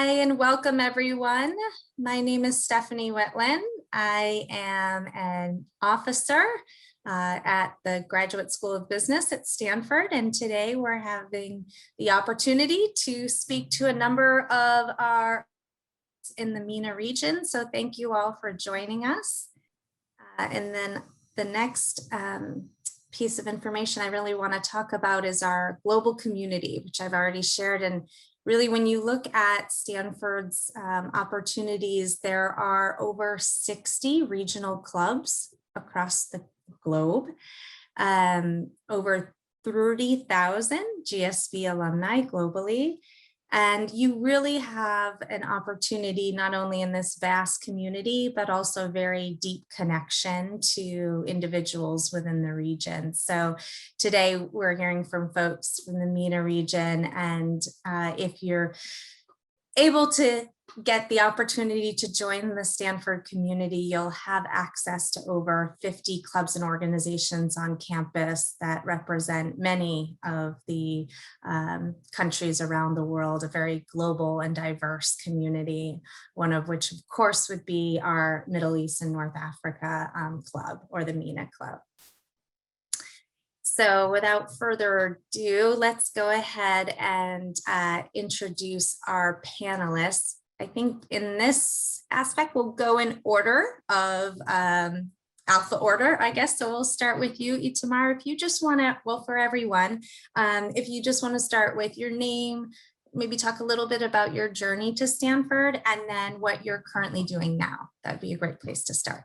Hi, and welcome everyone. My name is Stephanie Whitlin. I am an officer at the Graduate School of Business at Stanford, and today we're having the opportunity to speak to a number of our in the MENA region. So thank you all for joining us. And then the next piece of information I really want to talk about is our global community, which I've already shared. And really, when you look at Stanford's opportunities, there are over 60 regional clubs across the globe, over 30,000 GSB alumni globally. And you really have an opportunity not only in this vast community, but also very deep connection to individuals within the region. So today we're hearing from folks from the MENA region, and if you're able to get the opportunity to join the Stanford community, you'll have access to over 50 clubs and organizations on campus that represent many of the countries around the world, a very global and diverse community, one of which of course would be our Middle East and North Africa club, or the MENA club. So without further ado, let's go ahead and introduce our panelists. I think in this aspect, we'll go in order of alpha order, I guess. So we'll start with you, Itamar. If you just want to, well, for everyone, if you just want to start with your name, maybe talk a little bit about your journey to Stanford, and then what you're currently doing now. That'd be a great place to start.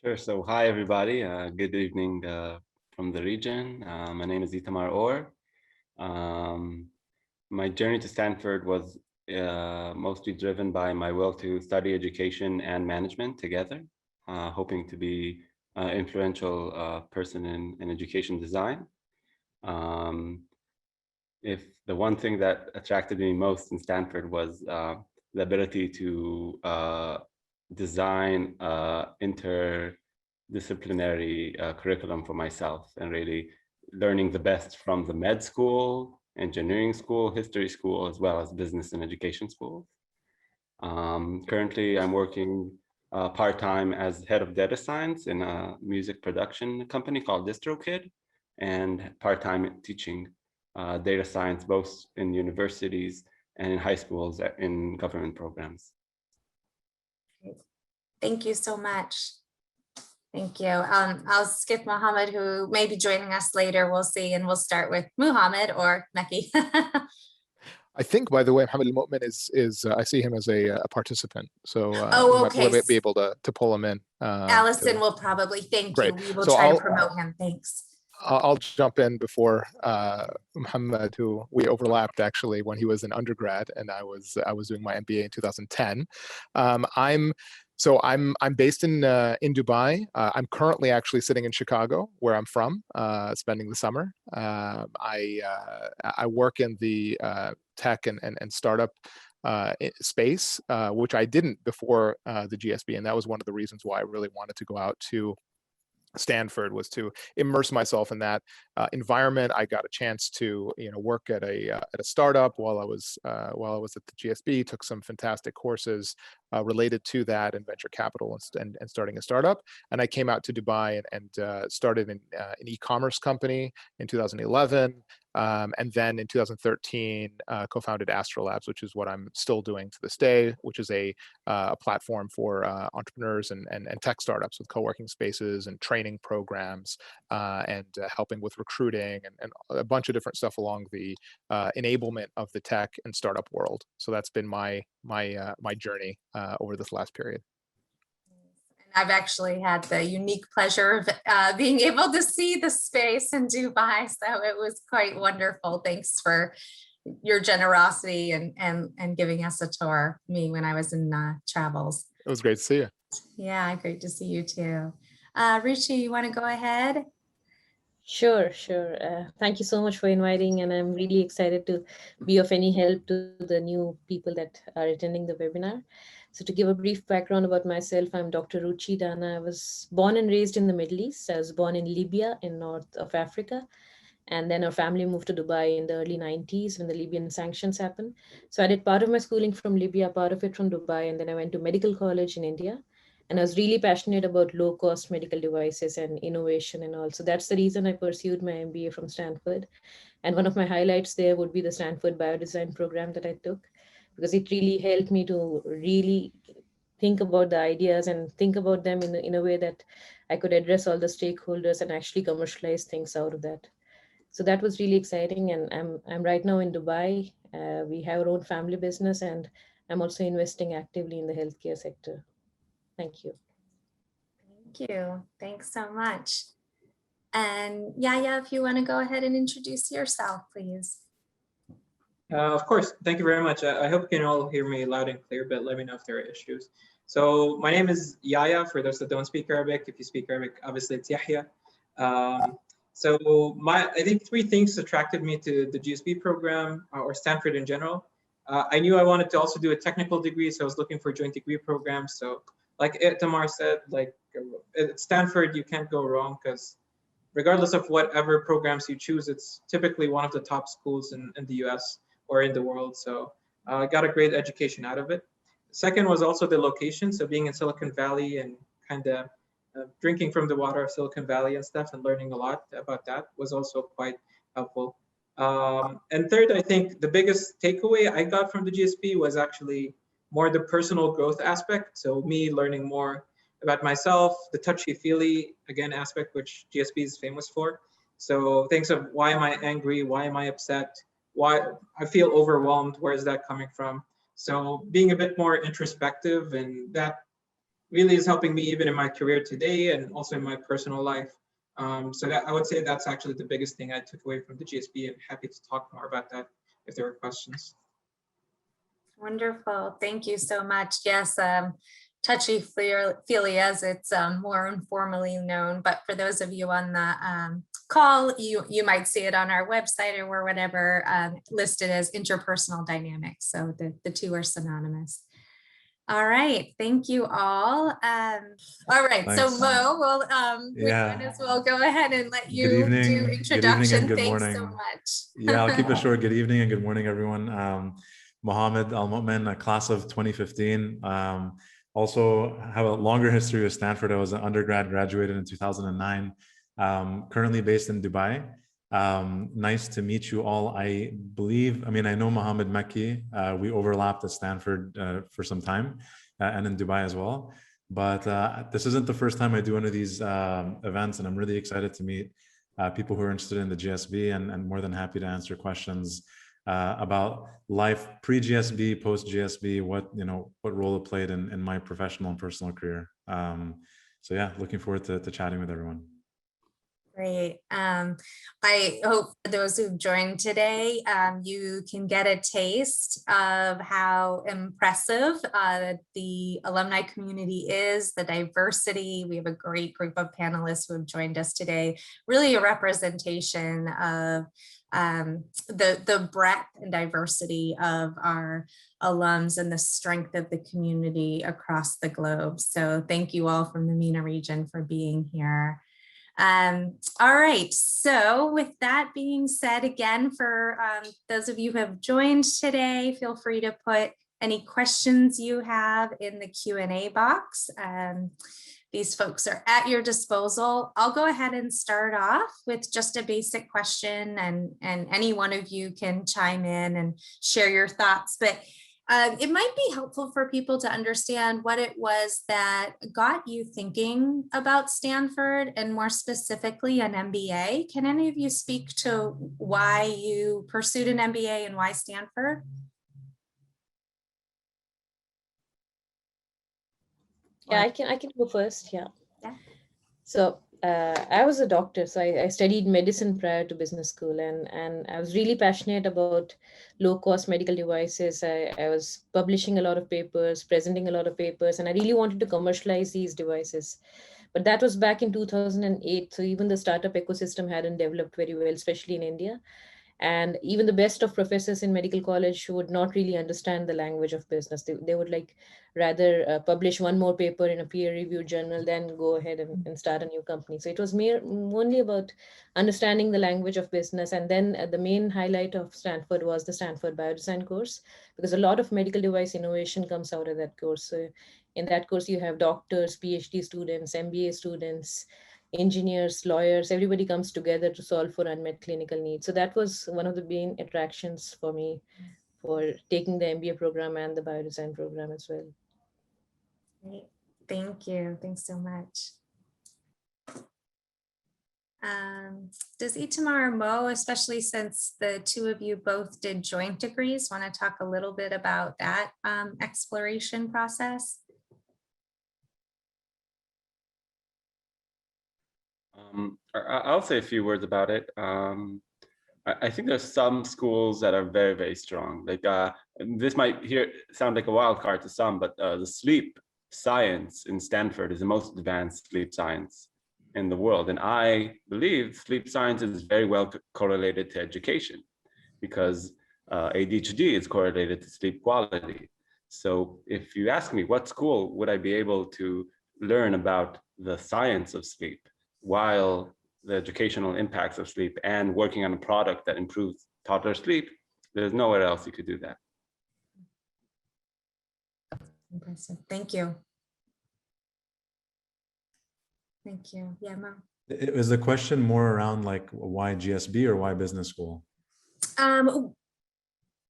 Sure. So hi, everybody. Good evening from the region. My name is Itamar Orr. My journey to Stanford was mostly driven by my will to study education and management together, hoping to be an influential person in education design. If the one thing that attracted me most in Stanford was the ability to design interdisciplinary curriculum for myself, and really learning the best from the med school, engineering school, history school, as well as business and education schools. Currently, I'm working part-time as head of data science in a music production company called DistroKid, and part-time teaching data science both in universities and in high schools in government programs. Thank you so much. Thank you. I'll skip Mohammed, who may be joining us later. We'll see, and we'll start with Muhammad or Meki. I think, by the way, Mohammed Al-Mu'min is I see him as a participant, so okay. We'll be able to pull him in. Allison will probably. Thank you. We will try to promote him. Thanks. I'll jump in before Muhammad, who we overlapped actually when he was an undergrad, and I was doing my MBA in 2010. I'm based in Dubai. I'm currently actually sitting in Chicago, where I'm from, spending the summer. I work in the tech and startup space, which I didn't before the GSB, and that was one of the reasons why I really wanted to go out to Stanford, was to immerse myself in that environment. I got a chance to work at a startup while I was at the GSB. Took some fantastic courses related to that and venture capital and starting a startup. And I came out to Dubai and started an e-commerce company in 2011. And then in 2013, co-founded Astrolabs, which is what I'm still doing to this day, which is a platform for entrepreneurs and tech startups with co-working spaces and training programs, and helping with recruiting and a bunch of different stuff along the enablement of the tech and startup world. So that's been my journey over this last period. I've actually had the unique pleasure of being able to see the space in Dubai, so it was quite wonderful. Thanks for your generosity and giving us a tour, me when I was in travels. It was great to see you. Yeah, great to see you too. Rishi, you want to go ahead? Sure. Thank you so much for inviting, and I'm really excited to be of any help to the new people that are attending the webinar. So to give a brief background about myself, I'm Dr. Ruchi Dana. I was born and raised in the Middle East. I was born in Libya in north of Africa. And then our family moved to Dubai in the early 90s when the Libyan sanctions happened. So I did part of my schooling from Libya, part of it from Dubai, and then I went to medical college in India. And I was really passionate about low-cost medical devices and innovation and all. So that's the reason I pursued my MBA from Stanford. And one of my highlights there would be the Stanford Biodesign program that I took, because it really helped me to really think about the ideas and think about them in a way that I could address all the stakeholders and actually commercialize things out of that. So that was really exciting. And I'm right now in Dubai. We have our own family business, and I'm also investing actively in the healthcare sector. Thank you. Thank you. Thanks so much. And Yaya, if you want to go ahead and introduce yourself, please. Of course. Thank you very much. I hope you can all hear me loud and clear, but let me know if there are issues. So my name is Yaya, for those that don't speak Arabic. If you speak Arabic, obviously it's Yahya. So I think three things attracted me to the GSB program or Stanford in general. I knew I wanted to also do a technical degree, so I was looking for joint degree programs. So like Tamar said, like at Stanford, you can't go wrong because regardless of whatever programs you choose, it's typically one of the top schools in the US or in the world. So I got a great education out of it. Second was also the location. So being in Silicon Valley and kind of drinking from the water of Silicon Valley and stuff and learning a lot about that was also quite helpful. And third, I think the biggest takeaway I got from the GSB was actually more the personal growth aspect. So me learning more about myself, the touchy-feely, again, aspect which GSB is famous for. So things of why am I angry? Why am I upset? Why I feel overwhelmed? Where is that coming from? So being a bit more introspective, and that really is helping me even in my career today and also in my personal life. So that I would say that's actually the biggest thing I took away from the GSB, and happy to talk more about that if there are questions. Wonderful. Thank you so much. Yes, touchy-feely as it's more informally known, but for those of you on the call, you might see it on our website or whatever, listed as interpersonal dynamics. So the two are synonymous. All right, thank you all. All right, Thanks. so Mo, we might as well go ahead and let you do introduction. Good evening and good Thanks morning. so much. Yeah, I'll keep it short. Good evening and good morning, everyone. Mohammed Al-Mu'min, a class of 2015. Also have a longer history with Stanford. I was an undergrad, graduated in 2009. Currently based in Dubai. Nice to meet you all. I know Mohammed Mekki. We overlapped at Stanford for some time and in Dubai as well. But this isn't the first time I do one of these events, and I'm really excited to meet people who are interested in the GSB, and more than happy to answer questions about life pre-GSB, post-GSB, what role it played in my professional and personal career. So yeah, looking forward to chatting with everyone. Great. I hope for those who've joined today, you can get a taste of how impressive the alumni community is, the diversity. We have a great group of panelists who have joined us today, really a representation of the breadth and diversity of our alums and the strength of the community across the globe. So thank you all from the MENA region for being here. All right, so with that being said, again, for those of you who have joined today, feel free to put any questions you have in the Q&A box. These folks are at your disposal. I'll go ahead and start off with just a basic question, and any one of you can chime in and share your thoughts. But it might be helpful for people to understand what it was that got you thinking about Stanford, and more specifically an MBA. Can any of you speak to why you pursued an MBA and why Stanford? Yeah, I can go first. Yeah. So I was a doctor, so I studied medicine prior to business school, and I was really passionate about low-cost medical devices. I was publishing a lot of papers, presenting a lot of papers, and I really wanted to commercialize these devices. But that was back in 2008, so even the startup ecosystem hadn't developed very well, especially in India. And even the best of professors in medical college would not really understand the language of business. They would like rather publish one more paper in a peer-reviewed journal than go ahead and start a new company. So it was only about understanding the language of business. And then the main highlight of Stanford was the Stanford Biodesign course, because a lot of medical device innovation comes out of that course. So in that course, you have doctors, PhD students, MBA students, engineers, lawyers, everybody comes together to solve for unmet clinical needs. So that was one of the main attractions for me for taking the MBA program and the biodesign program as well. Great. Thank you. Thanks so much. Does Itamar or Mo, especially since the two of you both did joint degrees, want to talk a little bit about that exploration process? I'll say a few words about it. I think there's some schools that are very, very strong. Like this might sound like a wild card to some, but the sleep science in Stanford is the most advanced sleep science in the world. And I believe sleep science is very well correlated to education, because ADHD is correlated to sleep quality. So if you ask me what school would I be able to learn about the science of sleep while the educational impacts of sleep and working on a product that improves toddler sleep, there's nowhere else you could do that. Impressive. Thank you. Thank you. Yeah, Mo. Is the question more around like why GSB or why business school?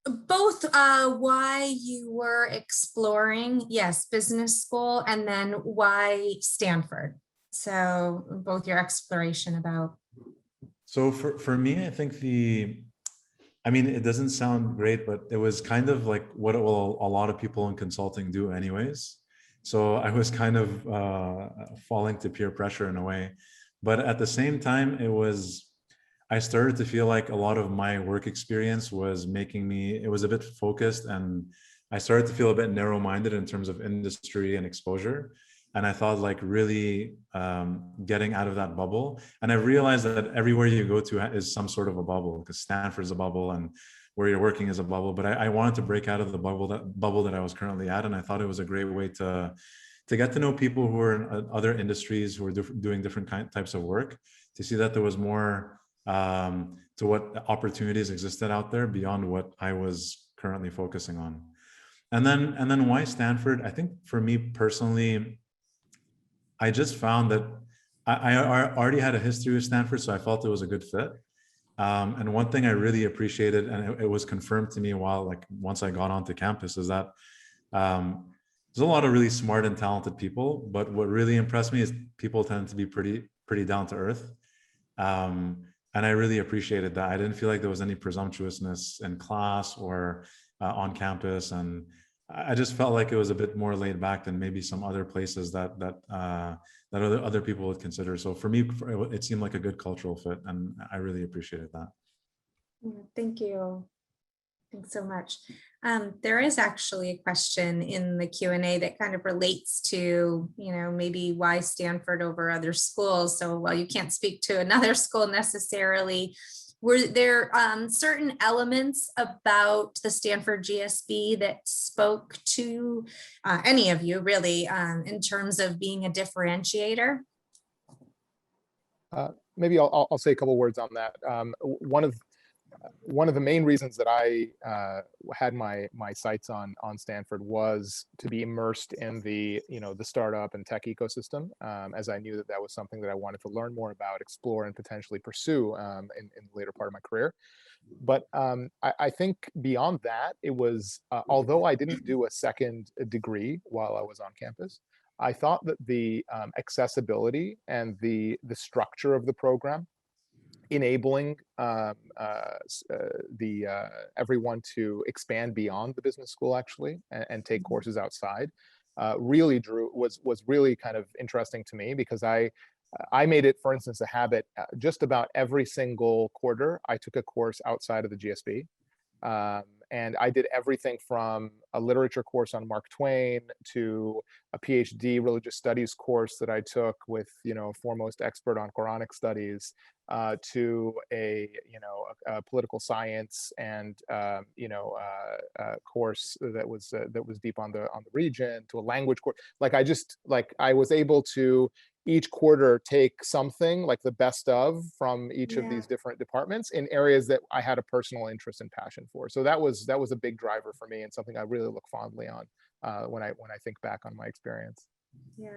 Both why you were exploring, yes, business school, and then why Stanford. So both your exploration about. So for me, I think I mean, it doesn't sound great, but it was kind of like what a lot of people in consulting do anyways. So I was kind of falling to peer pressure in a way. But at the same time, I started to feel like a lot of my work experience was it was a bit focused, and I started to feel a bit narrow-minded in terms of industry and exposure. And I thought like really getting out of that bubble. And I realized that everywhere you go to is some sort of a bubble, because Stanford's a bubble and where you're working is a bubble. But I wanted to break out of the bubble that I was currently at. And I thought it was a great way to get to know people who are in other industries, who are doing different types of work, to see that there was more to what opportunities existed out there beyond what I was currently focusing on. And then why Stanford? I think for me personally, I just found that I already had a history with Stanford, so I felt it was a good fit. And one thing I really appreciated, and it was confirmed to me once I got onto campus, is that there's a lot of really smart and talented people, but what really impressed me is people tend to be pretty down to earth. And I really appreciated that. I didn't feel like there was any presumptuousness in class or on campus, and I just felt like it was a bit more laid back than maybe some other places that other people would consider. So for me, it seemed like a good cultural fit, and I really appreciated that. Thank you. Thanks so much. There is actually a question in the Q&A that kind of relates to, maybe why Stanford over other schools. So while you can't speak to another school necessarily, were there certain elements about the Stanford GSB that spoke to any of you really in terms of being a differentiator? Maybe I'll say a couple words on that. One of the main reasons that I had my sights on Stanford was to be immersed in the startup and tech ecosystem, as I knew that was something that I wanted to learn more about, explore, and potentially pursue in the later part of my career. But I think beyond that, it was although I didn't do a second degree while I was on campus, I thought that the accessibility and the structure of the program, enabling everyone to expand beyond the business school actually and take courses outside really was really kind of interesting to me, because I made it, for instance, a habit. Just about every single quarter I took a course outside of the GSB, And I did everything from a literature course on Mark Twain to a PhD religious studies course that I took with, a foremost expert on Quranic studies, to a political science and course that was deep on the region, to a language course. I was able to each quarter take something like the best of from each of these different departments in areas that I had a personal interest and passion for. So that was a big driver for me, and something I really look fondly on when I think back on my experience. Yeah,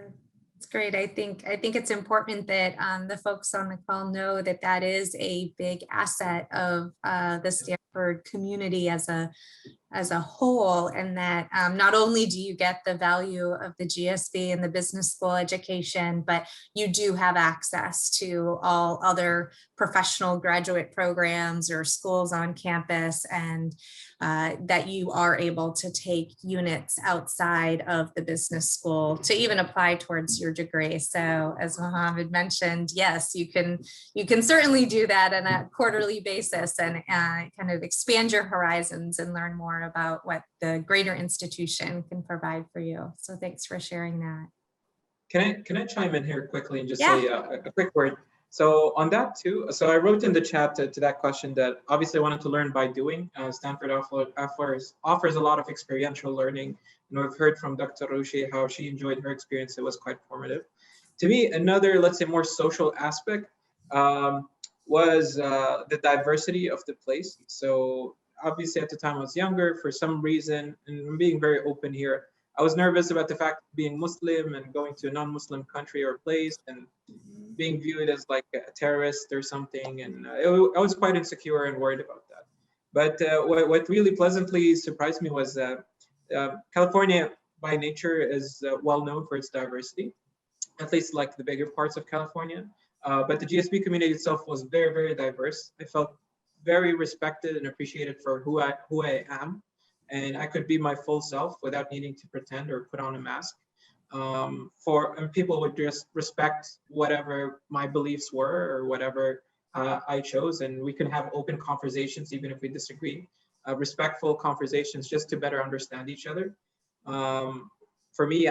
it's great. I think it's important that the folks on the call know that that is a big asset of the Stanford community as a whole, and that not only do you get the value of the GSB and the business school education, but you do have access to all other professional graduate programs or schools on campus, and that you are able to take units outside of the business school to even apply towards your degree. So as Mohammed mentioned, yes, you can certainly do that on a quarterly basis and kind of expand your horizons and learn more about what the greater institution can provide for you. So thanks for sharing that. Can I chime in here quickly and just say a quick word? So on that too, so I wrote in the chat to that question that obviously I wanted to learn by doing. Stanford offers a lot of experiential learning. We've heard from Dr. Roshi how she enjoyed her experience. It was quite formative. To me, another, let's say, more social aspect was the diversity of the place. So obviously at the time I was younger, for some reason, and I'm being very open here, I was nervous about the fact of being Muslim and going to a non-Muslim country or place and being viewed as like a terrorist or something. And I was quite insecure and worried about that. But what really pleasantly surprised me was that California by nature is well known for its diversity, at least like the bigger parts of California. But the GSB community itself was very, very diverse. I felt very respected and appreciated for who I am, and I could be my full self without needing to pretend or put on a mask. And people would just respect whatever my beliefs were or whatever I chose, and we can have open conversations even if we disagree, respectful conversations just to better understand each other. For me,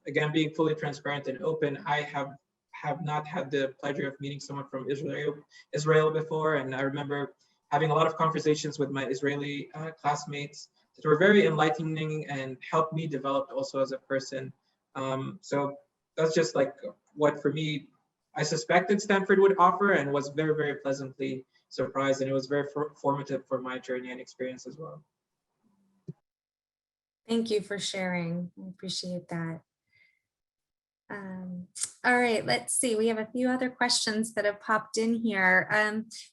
again, being fully transparent and open, I have not had the pleasure of meeting someone from Israel before, and I remember having a lot of conversations with my Israeli classmates that were very enlightening and helped me develop also as a person. So that's just like what for me, I suspected Stanford would offer, and was very, very pleasantly surprised, and it was very formative for my journey and experience as well. Thank you for sharing. I appreciate that. All right, let's see. We have a few other questions that have popped in here.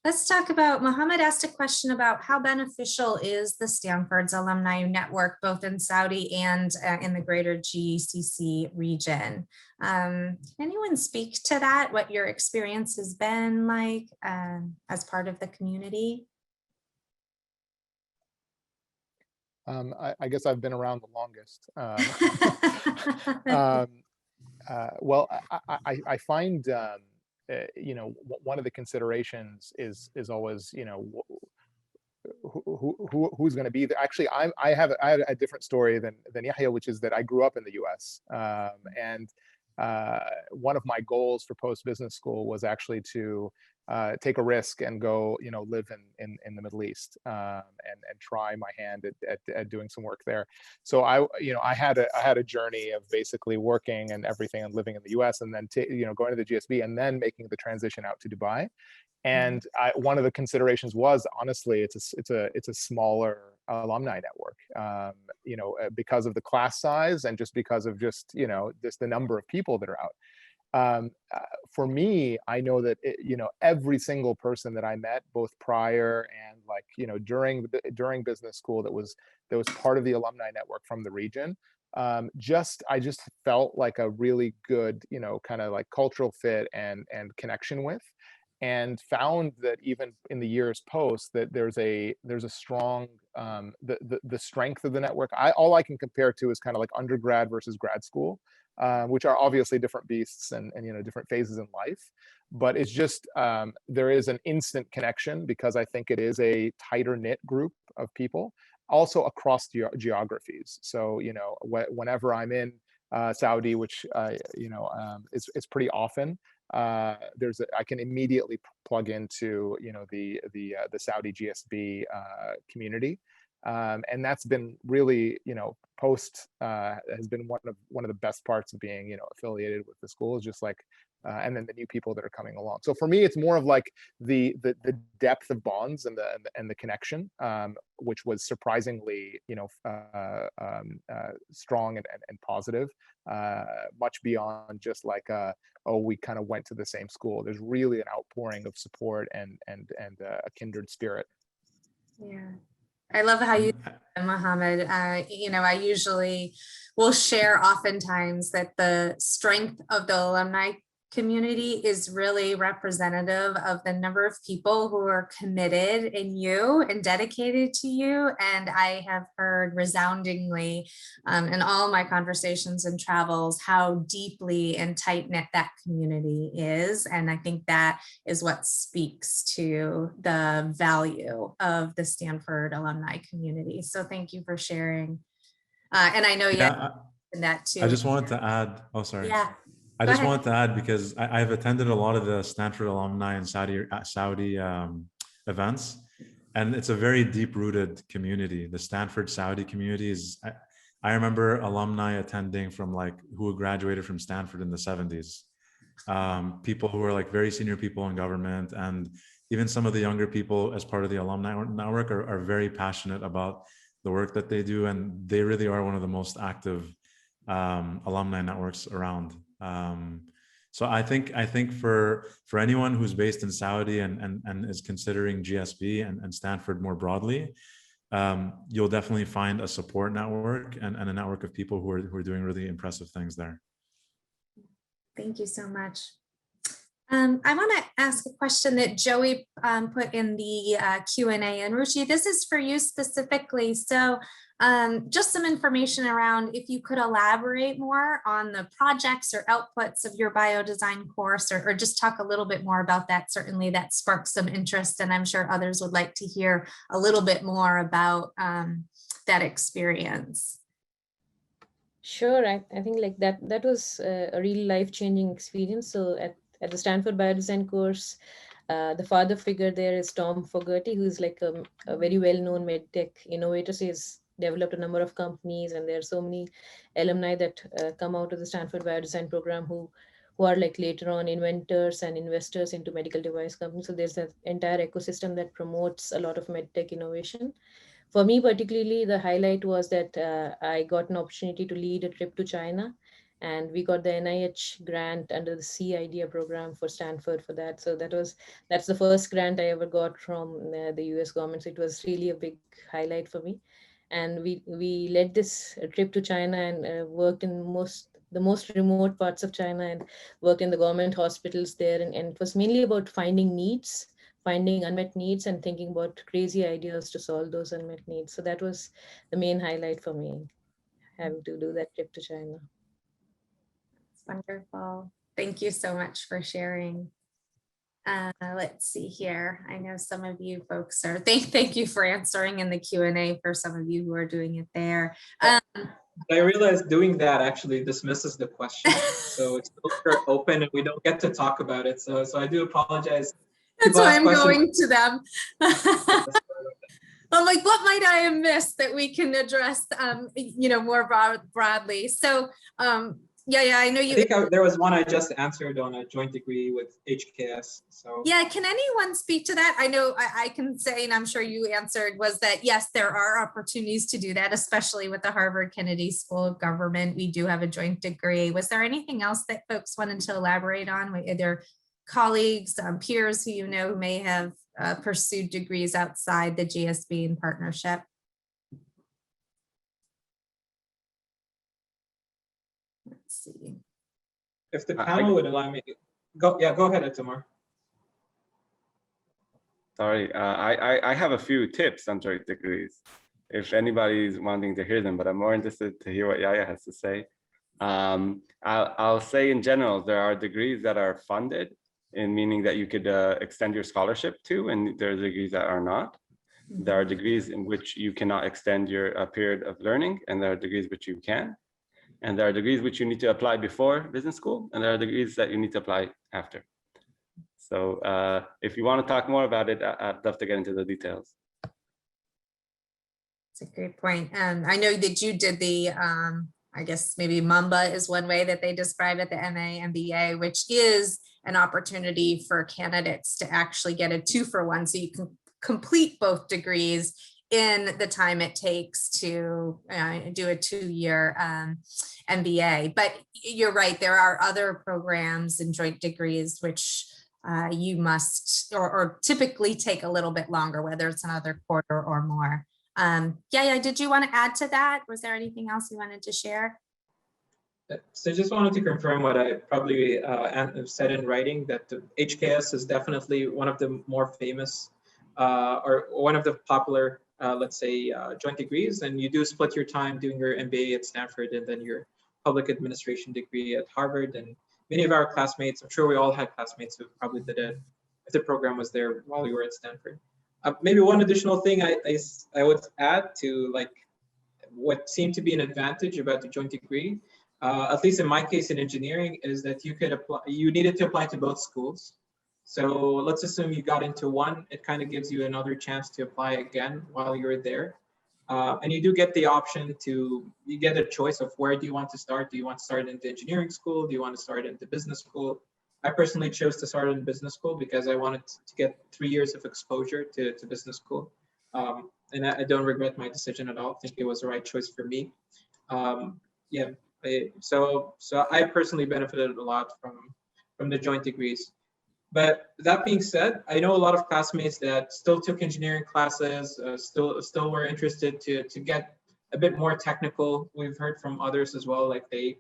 Let's talk about, Mohammed asked a question about how beneficial is the Stanford's alumni network, both in Saudi and in the greater GCC region. Anyone speak to that? What your experience has been like as part of the community? I guess I've been around the longest. Well, I find, one of the considerations is always, who's going to be there. Actually, I have a different story than Yahya, which is that I grew up in the U.S. And one of my goals for post-business school was actually to take a risk and go, live in the Middle East and try my hand at doing some work there. So I had a journey of basically working and everything and living in the U.S. and then going to the GSB and then making the transition out to Dubai. And one of the considerations was, honestly, it's a smaller alumni network, because of the class size and just because of just the number of people that are out. For me, I know that every single person that I met, both prior and during business school, that was part of the alumni network from the region. I just felt like a really good kind of like cultural fit and connection with. And found that even in the years post that there's a strong the strength of the network. All I can compare to is kind of like undergrad versus grad school, which are obviously different beasts and different phases in life. But it's just there is an instant connection because I think it is a tighter knit group people, also across geographies. So, you know, whenever I'm in Saudi, which it's pretty often, I can immediately plug into, you know, the Saudi GSB community. And that's been really, you know, has been one of the best parts of being, you know, affiliated with the school, is just like, and then the new people that are coming along. So for me, it's more of like the depth of bonds and the connection, which was surprisingly, you know, strong and positive, much beyond just like oh, we kind of went to the same school. There's really an outpouring of support and a kindred spirit. Yeah. I love how you, Mohammed, you know, I usually will share oftentimes that the strength of the alumni community is really representative of the number of people who are committed in you and dedicated to you. And I have heard resoundingly in all my conversations and travels how deeply and tight-knit that community is. And I think that is what speaks to the value of the Stanford alumni community. So thank you for sharing. And I know you in that too. I just wanted to add, oh, sorry. Yeah. I just wanted to add, because I've attended a lot of the Stanford alumni and Saudi events, and it's a very deep-rooted community. The Stanford Saudi community is, I remember alumni attending from like who graduated from Stanford in the 70s. People who are like very senior people in government, and even some of the younger people as part of the alumni network are very passionate about the work that they do, and they really are one of the most active alumni networks around. So I think for anyone who's based in Saudi and is considering GSB and Stanford more broadly, you'll definitely find a support network and a network of people who are doing really impressive things there. Thank you so much. I want to ask a question that Joey put in the Q&A, and Ruchi, this is for you specifically. So just some information around if you could elaborate more on the projects or outputs of your biodesign course, or just talk a little bit more about that. Certainly that sparked some interest, and I'm sure others would like to hear a little bit more about that experience. Sure, I think like that was a really life-changing experience. So at the Stanford Biodesign course, the father figure there is Tom Fogarty, who is like a very well-known medtech innovator. So he's developed a number of companies, and there are so many alumni that come out of the Stanford Biodesign program who are like later on inventors and investors into medical device companies. So there's an entire ecosystem that promotes a lot of medtech innovation. For me particularly, the highlight was that I got an opportunity to lead a trip to China, and we got the NIH grant under the C IDEA program for Stanford for that. So that's the first grant I ever got from the US government. So it was really a big highlight for me. And we led this trip to China and worked in the most remote parts of China, and worked in the government hospitals there. And it was mainly about finding unmet needs and thinking about crazy ideas to solve those unmet needs. So that was the main highlight for me, having to do that trip to China. Wonderful. Thank you so much for sharing. Let's see here. I know some of you folks are, thank you for answering in the Q&A for some of you who are doing it there. I realized doing that actually dismisses the question. So it's still open and we don't get to talk about it. So I do apologize. That's why I'm going to them. I'm like, what might I have missed that we can address, more broadly? So, yeah, I know you. I think there was one I just answered on a joint degree with HKS. So yeah, can anyone speak to that? I know I can say, and I'm sure you answered, was that yes, there are opportunities to do that, especially with the Harvard Kennedy School of Government. We do have a joint degree. Was there anything else that folks wanted to elaborate on? Are there colleagues, peers who who may have pursued degrees outside the GSB in partnership? Let's see. If the panel would allow me to go ahead, Itamar. Sorry, I have a few tips on joint degrees, if anybody's wanting to hear them, but I'm more interested to hear what Yaya has to say. I'll say in general, there are degrees that are funded, in meaning that you could extend your scholarship to, and there are degrees that are not. There are degrees in which you cannot extend your period of learning, and there are degrees which you can. And there are degrees which you need to apply before business school, and there are degrees that you need to apply after. So if you want to talk more about it, I'd love to get into the details. It's a great point. And I know that you did the, I guess maybe MUMBA is one way that they describe it, the MA, MBA, which is an opportunity for candidates to actually get a 2-for-1. So you can complete both degrees in the time it takes to do a 2-year MBA. But you're right, there are other programs and joint degrees which you must or typically take a little bit longer, whether it's another quarter or more. Yeah, did you want to add to that? Was there anything else you wanted to share? So I just wanted to confirm what I probably said in writing, that the HKS is definitely one of the more famous or one of the popular, let's say, joint degrees. And you do split your time doing your MBA at Stanford and then your public administration degree at Harvard. And many of our classmates, I'm sure we all had classmates who probably did it if the program was there while you were at Stanford. Maybe one additional thing I would add to like what seemed to be an advantage about the joint degree, at least in my case in engineering, is that you could apply. You needed to apply to both schools. So let's assume you got into one. It kind of gives you another chance to apply again while you're there, and you do get the option to. You get a choice of where do you want to start. Do you want to start in the engineering school? Do you want to start in the business school? I personally chose to start in business school because I wanted to get 3 years of exposure to business school. And I don't regret my decision at all. I think it was the right choice for me. So I personally benefited a lot from the joint degrees. But that being said, I know a lot of classmates that still took engineering classes, still were interested to get a bit more technical. We've heard from others as well, like they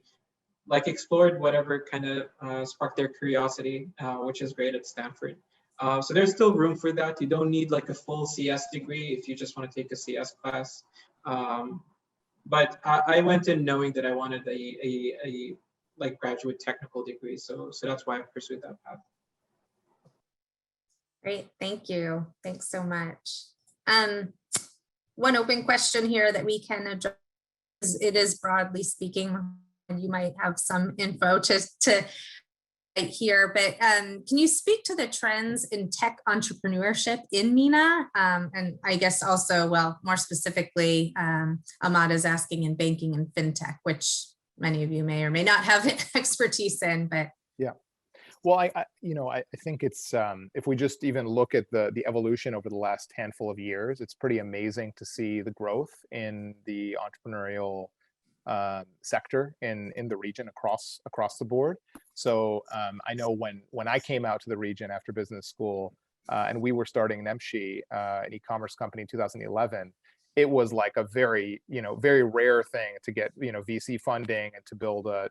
explored whatever kind of sparked their curiosity, which is great at Stanford. So there's still room for that. You don't need like a full CS degree if you just want to take a CS class. But I went in knowing that I wanted a like graduate technical degree. So that's why I pursued that path. Great, thank you. Thanks so much. One open question here that we can address, it is broadly speaking, and you might have some info to here, but can you speak to the trends in tech entrepreneurship in MENA? And I guess also, well, more specifically, Ahmad is asking in banking and fintech, which many of you may or may not have expertise in, but. Yeah. Well, I think it's, if we just even look at the evolution over the last handful of years, it's pretty amazing to see the growth in the entrepreneurial sector in the region across the board. So I know when I came out to the region after business school and we were starting Nemshi, an e-commerce company in 2011, it was like a very rare thing to get VC funding and to build a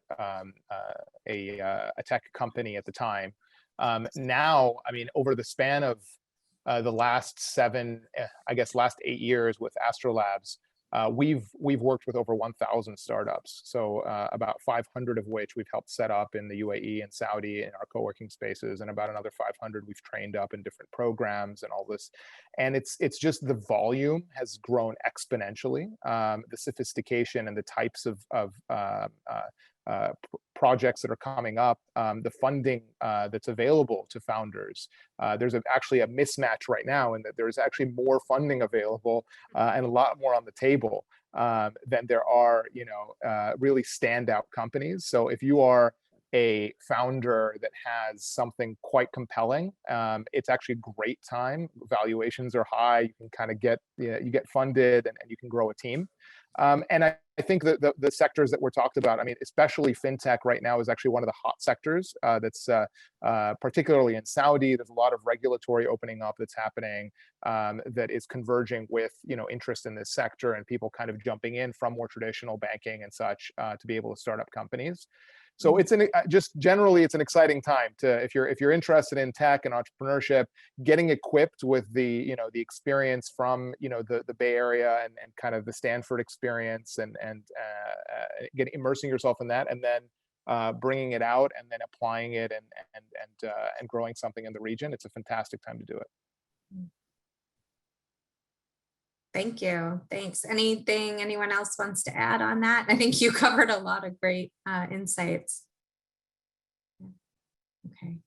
tech company at the time. Now, I mean, over the span of the last last 8 years with Astrolabs, we've worked with over 1,000 startups. So about 500 of which we've helped set up in the UAE and Saudi in our co-working spaces, and about another 500 we've trained up in different programs and all this. And it's just the volume has grown exponentially. The sophistication and the types of projects that are coming up, the funding that's available to founders. There's actually a mismatch right now in that there's actually more funding available and a lot more on the table than there are, really standout companies. So if you are a founder that has something quite compelling, it's actually a great time. Valuations are high. You can kind of you get funded and you can grow a team. And I think that the sectors that were talked about, I mean, especially fintech right now is actually one of the hot sectors that's particularly in Saudi. There's a lot of regulatory opening up that's happening that is converging with, interest in this sector and people kind of jumping in from more traditional banking and such to be able to start up companies. So it's just generally, it's an exciting time to, if you're interested in tech and entrepreneurship, getting equipped with the experience from, the Bay Area and kind of the Stanford experience and immersing yourself in that, and then bringing it out and then applying it and growing something in the region. It's a fantastic time to do it. Thank you. Thanks. Anything anyone else wants to add on that? I think you covered a lot of great insights. Okay.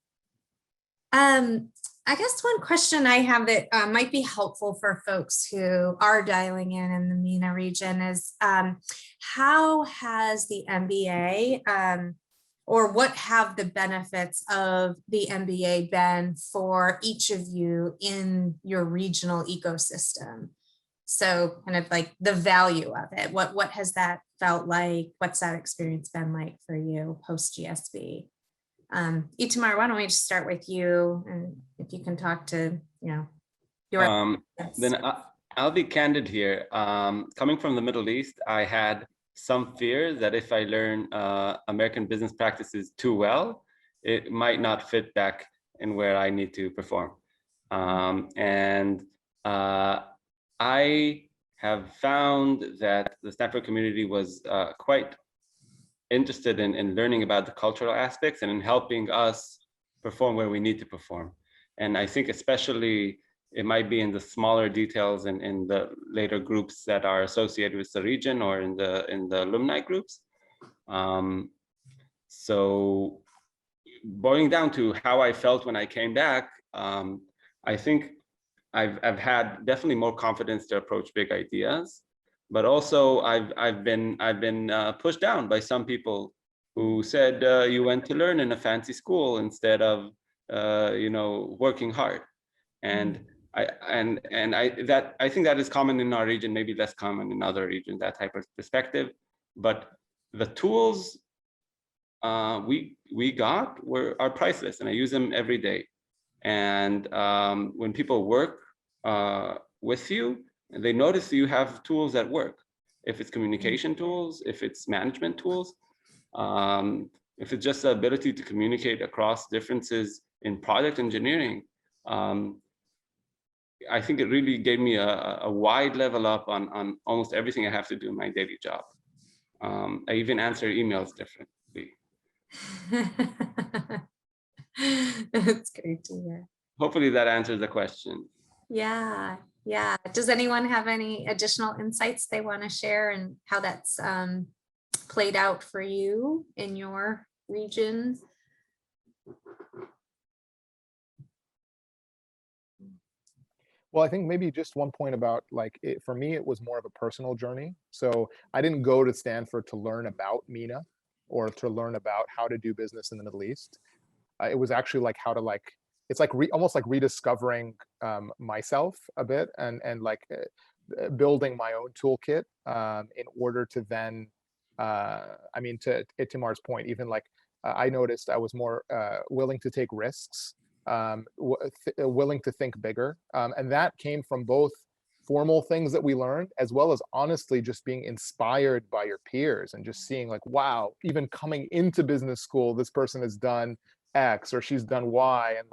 I guess one question I have that might be helpful for folks who are dialing in the MENA region is how has the MBA or what have the benefits of the MBA been for each of you in your regional ecosystem? So kind of like the value of it. What has that felt like? What's that experience been like for you post GSB? Itamar, why don't we just start with you, and if you can talk to, your then I'll be candid here. Coming from the Middle East, I had some fear that if I learn American business practices too well, it might not fit back in where I need to perform. I have found that the Stanford community was quite interested in learning about the cultural aspects and in helping us perform where we need to perform. And I think especially it might be in the smaller details and in the later groups that are associated with the region or in the alumni groups. So boiling down to how I felt when I came back, I think I've had definitely more confidence to approach big ideas. But also, I've been pushed down by some people who said you went to learn in a fancy school instead of working hard, and I think that is common in our region, maybe less common in other regions, that type of perspective. But the tools we got are priceless, and I use them every day. And when people work with you, and they notice you have tools that work. If it's communication tools, if it's management tools, if it's just the ability to communicate across differences in product engineering, I think it really gave me a wide level up on almost everything I have to do in my daily job. I even answer emails differently. That's great to hear. Hopefully that answers the question. Yeah. Yeah. Does anyone have any additional insights they want to share and how that's played out for you in your region? Well, I think maybe just one point about for me, it was more of a personal journey. So I didn't go to Stanford to learn about MENA or to learn about how to do business in the Middle East. It was actually like how to it's like almost like rediscovering myself a bit and building my own toolkit in order to then, to Itimar's point, even I noticed I was more willing to take risks, willing to think bigger. And that came from both formal things that we learned, as well as honestly just being inspired by your peers and just seeing wow, even coming into business school, this person has done X or she's done Y, and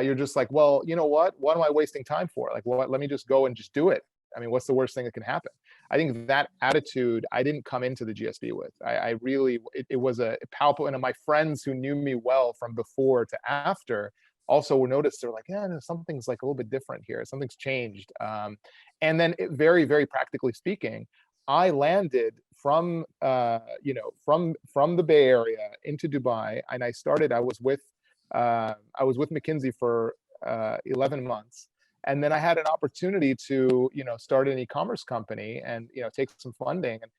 you're just well, you know what am I wasting time for? Let me just go and just do it. I mean, what's the worst thing that can happen? I think that attitude I didn't come into the GSB with. I really, it was a palpable, and my friends who knew me well from before to after also noticed, they're yeah, something's a little bit different here. Something's changed. And then very, very practically speaking, I landed from the Bay Area into Dubai, and I was with McKinsey for 11 months. And then I had an opportunity to, start an e-commerce company and, take some funding. And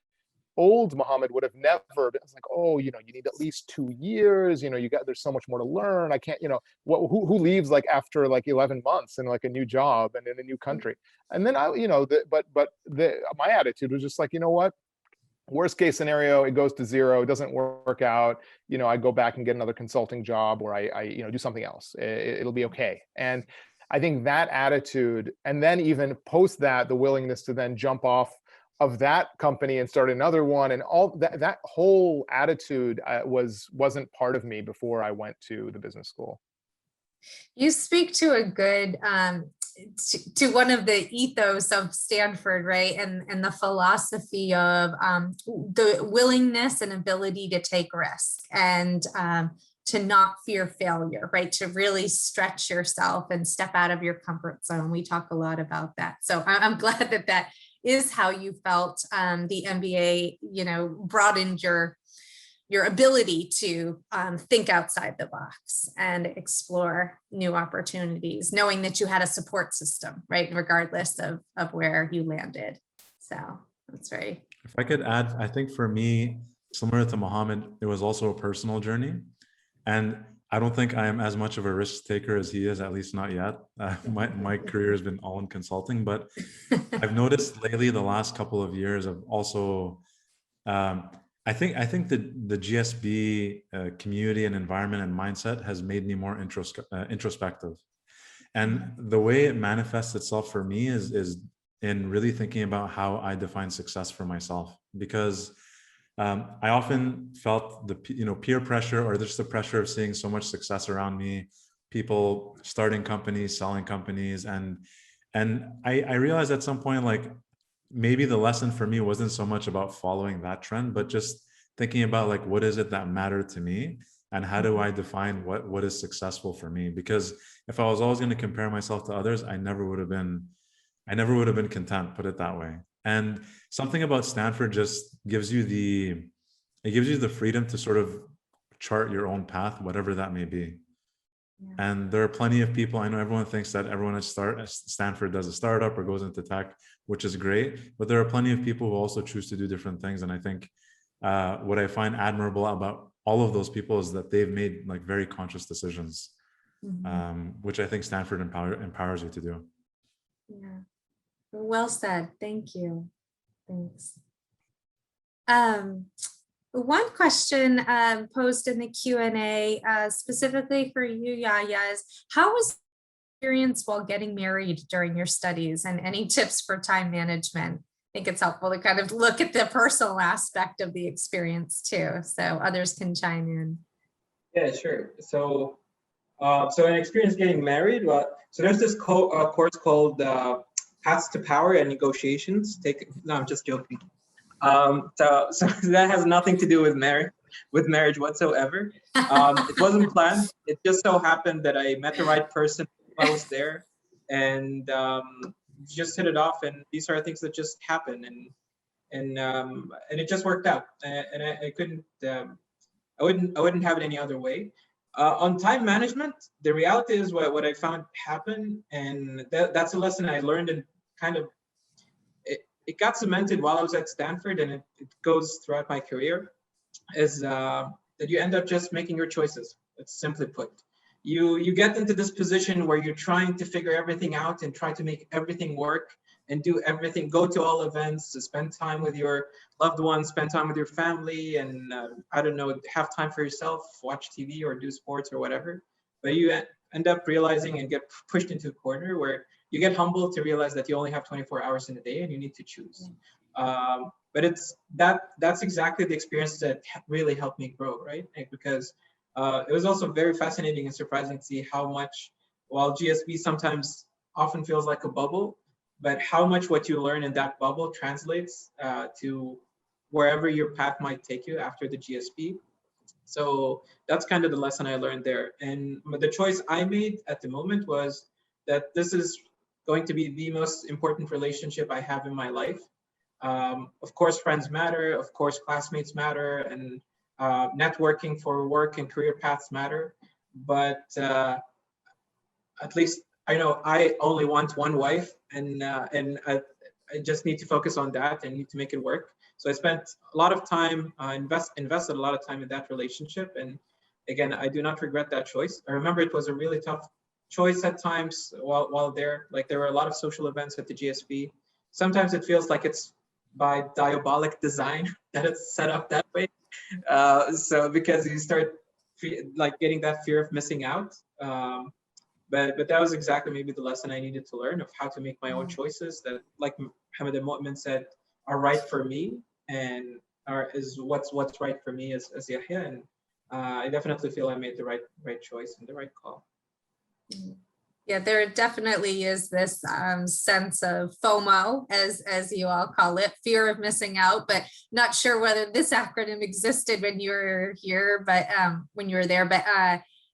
old Mohammed would have never been oh, you need at least 2 years, there's so much more to learn. I can't, who leaves after 11 months in a new job and in a new country. And then my attitude was just you know what? Worst case scenario, it goes to zero. It doesn't work out. I go back and get another consulting job, or I do something else. It'll be okay. And I think that attitude, and then even post that, the willingness to then jump off of that company and start another one, and all that whole attitude wasn't part of me before I went to the business school. You speak to a good to one of the ethos of Stanford, right? And the philosophy of the willingness and ability to take risks. And to not fear failure, right? To really stretch yourself and step out of your comfort zone. We talk a lot about that. So I'm glad that that is how you felt. The MBA, you know, broadened your ability to think outside the box and explore new opportunities, knowing that you had a support system, right? Regardless of where you landed. So that's very. If I could add, I think for me, similar to Mohammed, it was also a personal journey. And I don't think I am as much of a risk taker as he is, at least not yet. My career has been all in consulting, but I've noticed lately the last couple of years of also, I think the GSB community and environment and mindset has made me more introspective. And the way it manifests itself for me is in really thinking about how I define success for myself, because I often felt the peer pressure or just the pressure of seeing so much success around me, people starting companies, selling companies, and I realized at some point, like, maybe the lesson for me wasn't so much about following that trend, but just thinking about, like, what is it that mattered to me and how do I define what is successful for me? Because if I was always going to compare myself to others, I never would have been content, put it that way. And something about Stanford just gives you the freedom to sort of chart your own path, whatever that may be. Yeah. And there are plenty of people, I know everyone thinks that everyone at Stanford does a startup or goes into tech, which is great, but there are plenty of people who also choose to do different things. And I think what I find admirable about all of those people is that they've made, like, very conscious decisions, which I think Stanford empowers you to do. Yeah. Well said. Thank you. Thanks. One question posed in the Q&A specifically for you, Yahya, is how was the experience while getting married during your studies, and any tips for time management? I think it's helpful to kind of look at the personal aspect of the experience too, so others can chime in. Yeah, sure. So an experience getting married. Well, so there's this course called Paths to Power and Negotiations. No, I'm just joking. So that has nothing to do with marriage whatsoever. It wasn't planned. It just so happened that I met the right person while I was there, and just hit it off. And these are things that just happen, and it just worked out. And I couldn't, I wouldn't have it any other way. On time management, the reality is what I found happen, and that's a lesson I learned, and kind of it got cemented while I was at Stanford, and it goes throughout my career, is that you end up just making your choices. It's simply put. You get into this position where you're trying to figure everything out and try to make everything work and do everything, go to all events, to spend time with your loved ones, spend time with your family, and I don't know, have time for yourself, watch TV or do sports or whatever. But you end up realizing and get pushed into a corner where you get humbled to realize that you only have 24 hours in a day and you need to choose. But that's exactly the experience that really helped me grow, right? Because it was also very fascinating and surprising to see how much, while GSB sometimes often feels like a bubble, but how much what you learn in that bubble translates to wherever your path might take you after the GSB. So that's kind of the lesson I learned there. And the choice I made at the moment was that this is going to be the most important relationship I have in my life. Of course, friends matter. Of course, classmates matter, and networking for work and career paths matter. But at least I know I only want one wife, and I just need to focus on that and need to make it work. So I spent a lot of time, invested a lot of time in that relationship. And again, I do not regret that choice. I remember it was a really tough choice at times while there. Like, there were a lot of social events at the GSB. Sometimes it feels like it's by diabolic design that it's set up that way. So because you start like getting that fear of missing out. But that was exactly maybe the lesson I needed to learn, of how to make my own choices that, like Mohammed and Mu'min said, are right for me and is what's right for me as Yahya. And I definitely feel I made the right choice and the right call. Yeah, there definitely is this sense of FOMO, as you all call it, fear of missing out, but not sure whether this acronym existed when you were here, but when you were there, but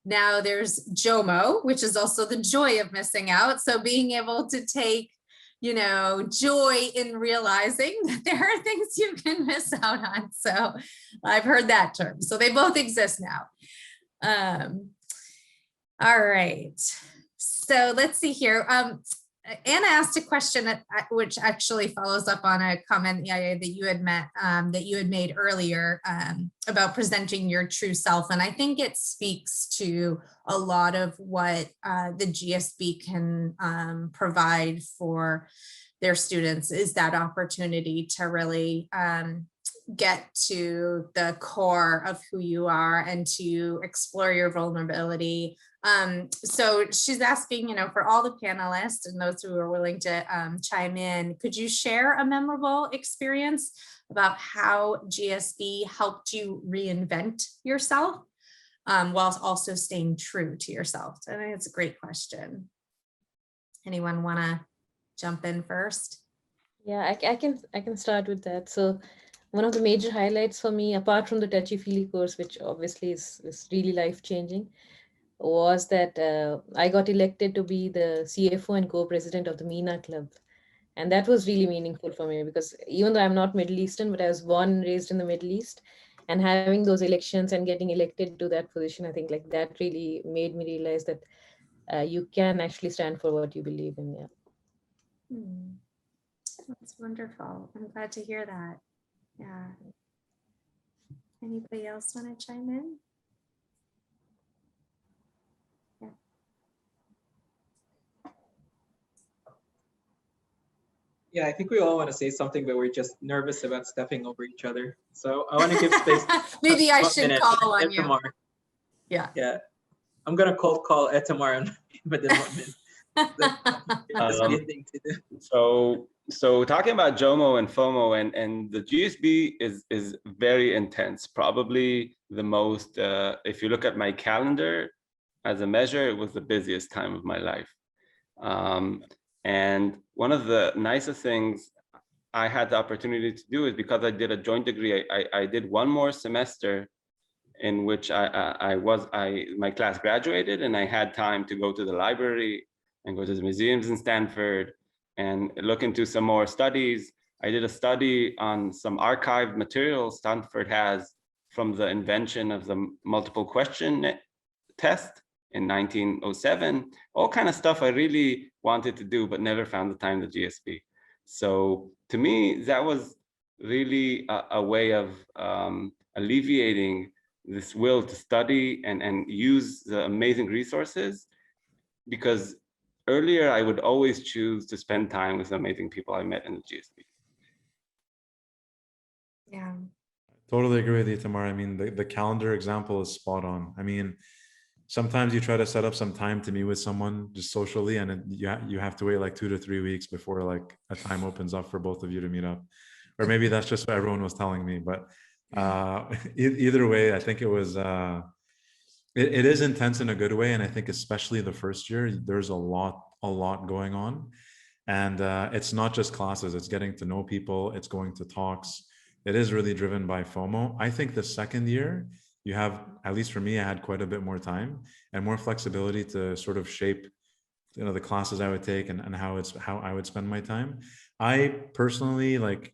now there's JOMO, which is also the joy of missing out. So being able to take, you know, joy in realizing that there are things you can miss out on. So I've heard that term. So they both exist now. All right. So let's see here. Anna asked a question which actually follows up on a comment that you had made earlier about presenting your true self, and I think it speaks to a lot of what the GSB can provide for their students, is that opportunity to really get to the core of who you are and to explore your vulnerability. So she's asking, you know, for all the panelists and those who are willing to chime in, could you share a memorable experience about how GSB helped you reinvent yourself while also staying true to yourself? I think it's a great question. Anyone want to jump in first? Yeah, I can start with that. So one of the major highlights for me, apart from the touchy-feely course, which obviously is really life-changing, was that I got elected to be the CFO and co-president of the MENA club. And that was really meaningful for me, because even though I'm not Middle Eastern, but I was born and raised in the Middle East, and having those elections and getting elected to that position, I think like that really made me realize that you can actually stand for what you believe in. Yeah. That's wonderful. I'm glad to hear that. Yeah. Anybody else want to chime in? Yeah. Yeah, I think we all want to say something, but we're just nervous about stepping over each other. So I want to give space. Maybe I should call on you. Itamar. Yeah. Yeah. I'm going to cold call Itamar within 1 minute. So talking about JOMO and FOMO, and the GSB is very intense. Probably the most, if you look at my calendar as a measure, it was the busiest time of my life. And one of the nicest things I had the opportunity to do is, because I did a joint degree, I did one more semester in which my class graduated, and I had time to go to the library and go to the museums in Stanford and look into some more studies. I did a study on some archived material Stanford has from the invention of the multiple question test in 1907, all kind of stuff I really wanted to do, but never found the time at GSB. So to me, that was really a way of alleviating this will to study and use the amazing resources, because earlier I would always choose to spend time with amazing people I met in the GSB. Yeah. Totally agree with you, Tamar. I mean, the calendar example is spot on. I mean, sometimes you try to set up some time to meet with someone just socially, and you have to wait like 2 to 3 weeks before like a time opens up for both of you to meet up. Or maybe that's just what everyone was telling me. But either way, I think it was, it is intense in a good way. And I think especially the first year, there's a lot going on. And it's not just classes, it's getting to know people, it's going to talks. It is really driven by FOMO. I think the second year, you have, at least for me, I had quite a bit more time and more flexibility to sort of shape, you know, the classes I would take and how I would spend my time. I personally, like,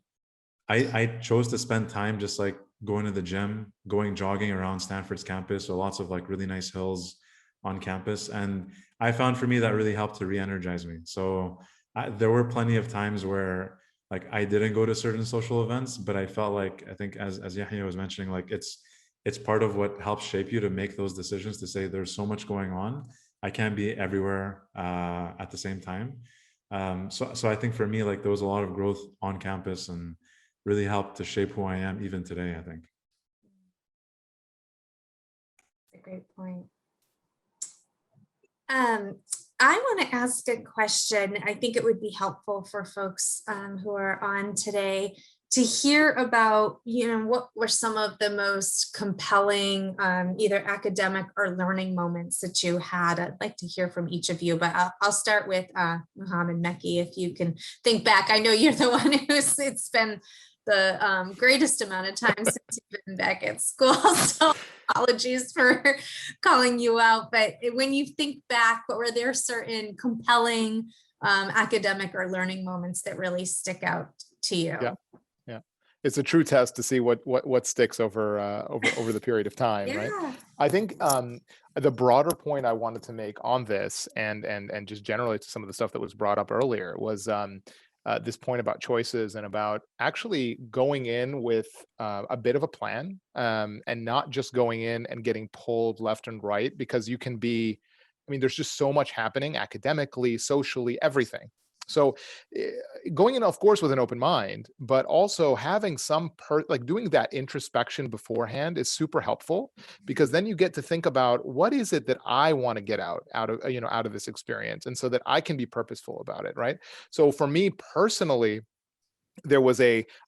I chose to spend time just like going to the gym, going jogging around Stanford's campus. So lots of like really nice hills on campus. And I found for me that really helped to re-energize me. So there were plenty of times where like I didn't go to certain social events, but I felt like, I think as Yahya was mentioning, like it's part of what helps shape you to make those decisions, to say there's so much going on. I can't be everywhere at the same time. So I think for me, like there was a lot of growth on campus and really helped to shape who I am even today, I think. That's a great point. I want to ask a question. I think it would be helpful for folks who are on today. to hear about, what were some of the most compelling, either academic or learning moments that you had. I'd like to hear from each of you, but I'll start with Mohammed Mekki, if you can think back. I know you're the one it's been the greatest amount of time since you've been back at school. So apologies for calling you out. But when you think back, what were there certain compelling academic or learning moments that really stick out to you? Yeah. It's a true test to see what sticks over the period of time, Yeah. right? I think the broader point I wanted to make on this, and just generally to some of the stuff that was brought up earlier, was this point about choices and about actually going in with a bit of a plan, and not just going in and getting pulled left and right, because you can be, there's just so much happening academically, socially, everything. So going in, of course, with an open mind, but also having doing that introspection beforehand is super helpful, because then you get to think about, what is it that I want to get out of this experience, and so that I can be purposeful about it, right? So for me personally,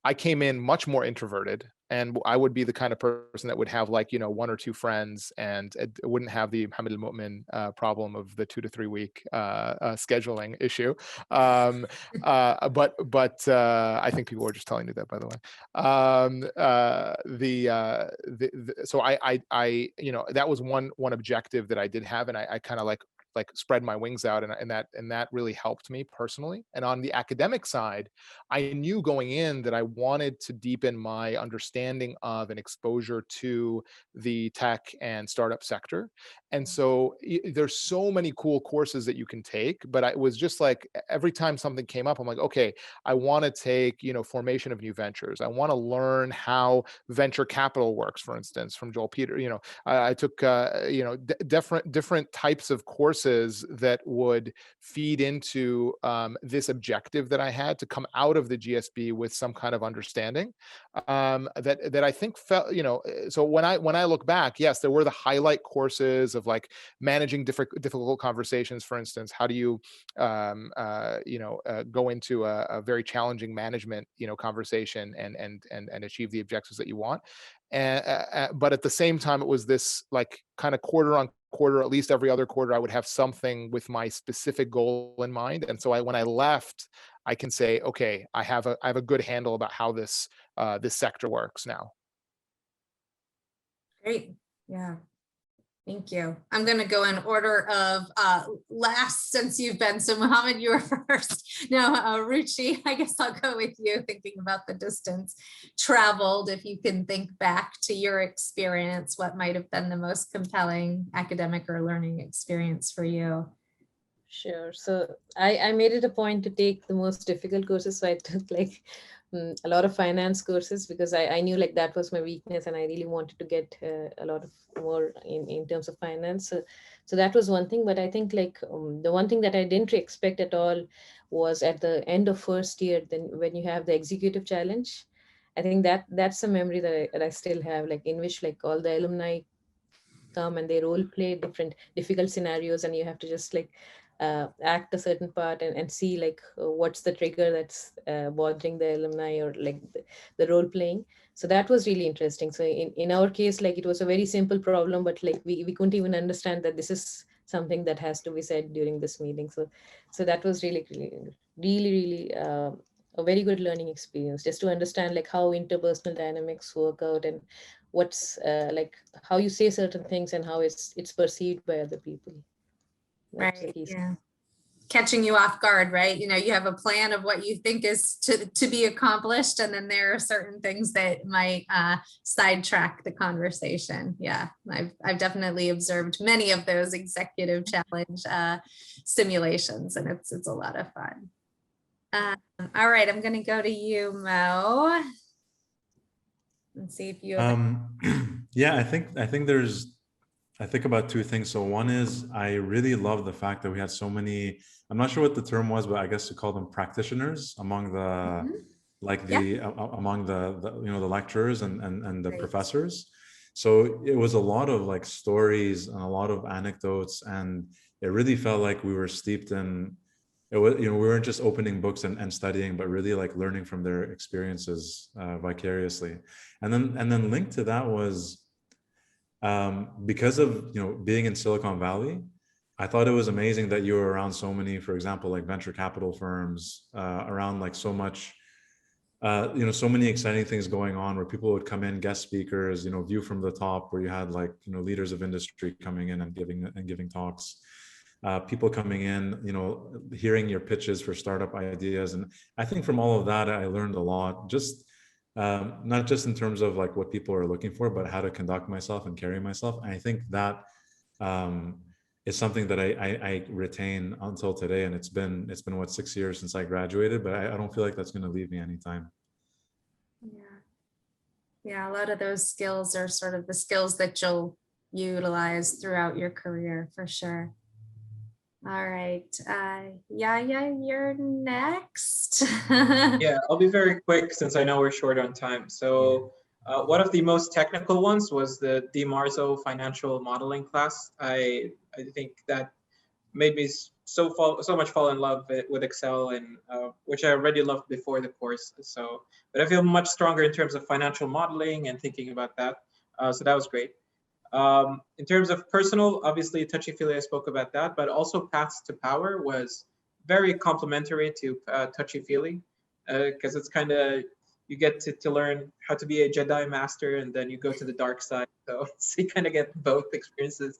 I came in much more introverted, and I would be the kind of person that would have one or two friends, and it wouldn't have the Hamid al-Mu'min problem of the 2 to 3 week scheduling issue. But I think people were just telling me that, by the way. So I that was one objective that I did have, and I kind of like spread my wings out, and that really helped me personally. And on the academic side, I knew going in that I wanted to deepen my understanding of and exposure to the tech and startup sector. And so there's so many cool courses that you can take, but I was just like, every time something came up, I'm like, okay, I want to take, formation of new ventures. I want to learn how venture capital works, for instance, from Joel Peter. I took, different types of courses that would feed into this objective that I had to come out of the GSB with some kind of understanding, that I think felt, so when I look back, yes, there were the highlight courses of like managing difficult conversations, for instance. How do you go into a very challenging management conversation and achieve the objectives that you want. But at the same time, it was this like kind of quarter on quarter, at least every other quarter, I would have something with my specific goal in mind. And so when I left, I can say, okay, I have a good handle about how this sector works now. Great. Yeah. Thank you. I'm going to go in order of last, since you've been. So Mohammed, you were first. Now, Ruchi, I guess I'll go with you, thinking about the distance traveled. If you can think back to your experience, what might have been the most compelling academic or learning experience for you? Sure. So I made it a point to take the most difficult courses. So I took a lot of finance courses, because I knew that was my weakness, and I really wanted to get a lot of more in terms of finance. So that was one thing. But I think the one thing that I didn't expect at all was at the end of first year, then when you have the executive challenge, I think that's a memory that I still have, in which all the alumni come and they role play different difficult scenarios, and you have to just act a certain part and see what's the trigger that's bothering the alumni, or the role playing. So that was really interesting. So in our case, it was a very simple problem, but we couldn't even understand that this is something that has to be said during this meeting. So that was really a very good learning experience, just to understand how interpersonal dynamics work out, and what's how you say certain things and how it's perceived by other people. Right. Yeah. Catching you off guard, right? You have a plan of what you think is to be accomplished, and then there are certain things that might sidetrack the conversation. Yeah, I've definitely observed many of those executive challenge simulations, and it's a lot of fun. All right, I'm going to go to you, Mo, and see if you have yeah, I think about two things. So one is, I really love the fact that we had so many, I'm not sure what the term was, but I guess to call them practitioners among the, among the lecturers and the professors. So it was a lot of stories and a lot of anecdotes, and it really felt like we were steeped in it was, we weren't just opening books and studying, but really like learning from their experiences vicariously. And then linked to that was because of being in Silicon Valley, I thought it was amazing that you were around so many, for example, like venture capital firms, around like so much, so many exciting things going on where people would come in, guest speakers, view from the top, where you had like, leaders of industry coming in and giving talks, people coming in, hearing your pitches for startup ideas. And I think from all of that, I learned a lot, just not just in terms of like what people are looking for, but how to conduct myself and carry myself. And I think that is something that I retain until today. And it's been what, 6 years since I graduated, but I don't feel like that's going to leave me anytime. Yeah, a lot of those skills are sort of the skills that you'll utilize throughout your career for sure. All right, Yaya, you're next. Yeah, I'll be very quick since I know we're short on time. So one of the most technical ones was the DiMarzo financial modeling class. I think that made me so much fall in love with Excel, and which I already loved before the course. So, but I feel much stronger in terms of financial modeling and thinking about that. So that was great. In terms of personal, obviously touchy-feely, I spoke about that, but also Paths to Power was very complementary to touchy-feely, because it's kind of, you get to learn how to be a Jedi master, and then you go to the dark side. So you kind of get both experiences.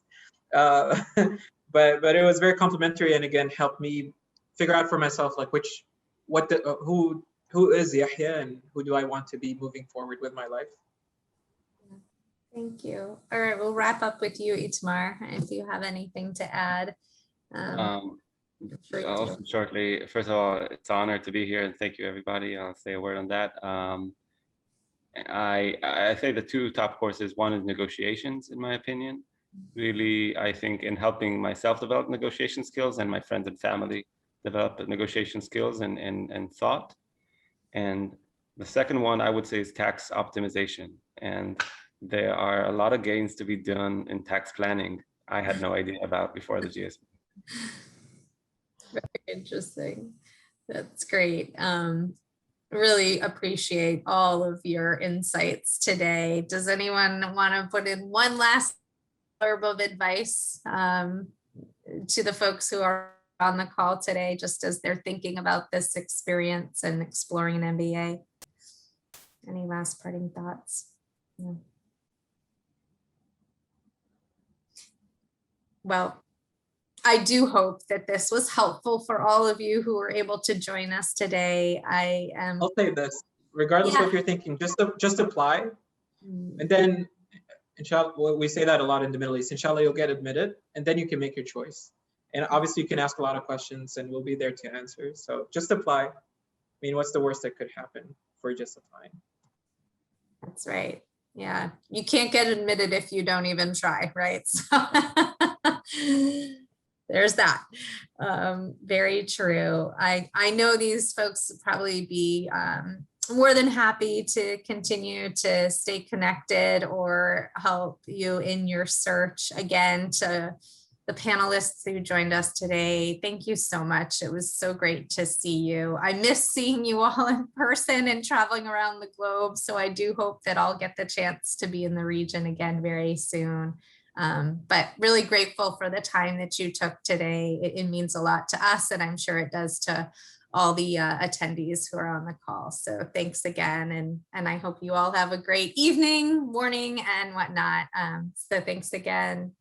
But it was very complimentary, and again helped me figure out for myself like who is Yahya and who do I want to be moving forward with my life. Thank you. All right, we'll wrap up with you, Itamar, if you have anything to add. Also shortly, first of all, it's an honor to be here, and thank you, everybody. I'll say a word on that. I say the two top courses, one is negotiations, in my opinion. Really, I think in helping myself develop negotiation skills and my friends and family develop negotiation skills and thought. And the second one I would say is tax optimization. And there are a lot of gains to be done in tax planning I had no idea about before the GSB. Very interesting. That's great. Really appreciate all of your insights today. Does anyone want to put in one last blurb of advice to the folks who are on the call today, just as they're thinking about this experience and exploring an MBA? Any last parting thoughts? No. Well, I do hope that this was helpful for all of you who were able to join us today. I'll say this, regardless of what you're thinking, just apply. And then, inshallah, we say that a lot in the Middle East, inshallah, you'll get admitted, and then you can make your choice. And obviously you can ask a lot of questions and we'll be there to answer. So just apply. I mean, what's the worst that could happen for just applying? That's right. Yeah, you can't get admitted if you don't even try, right? So there's that. Very true. I know these folks would probably be more than happy to continue to stay connected or help you in your search. Again, to the panelists who joined us today, thank you so much. It was so great to see you. I miss seeing you all in person and traveling around the globe. So I do hope that I'll get the chance to be in the region again very soon. But really grateful for the time that you took today. It means a lot to us, and I'm sure it does to all the attendees who are on the call. So thanks again. And I hope you all have a great evening, morning, and whatnot. So thanks again.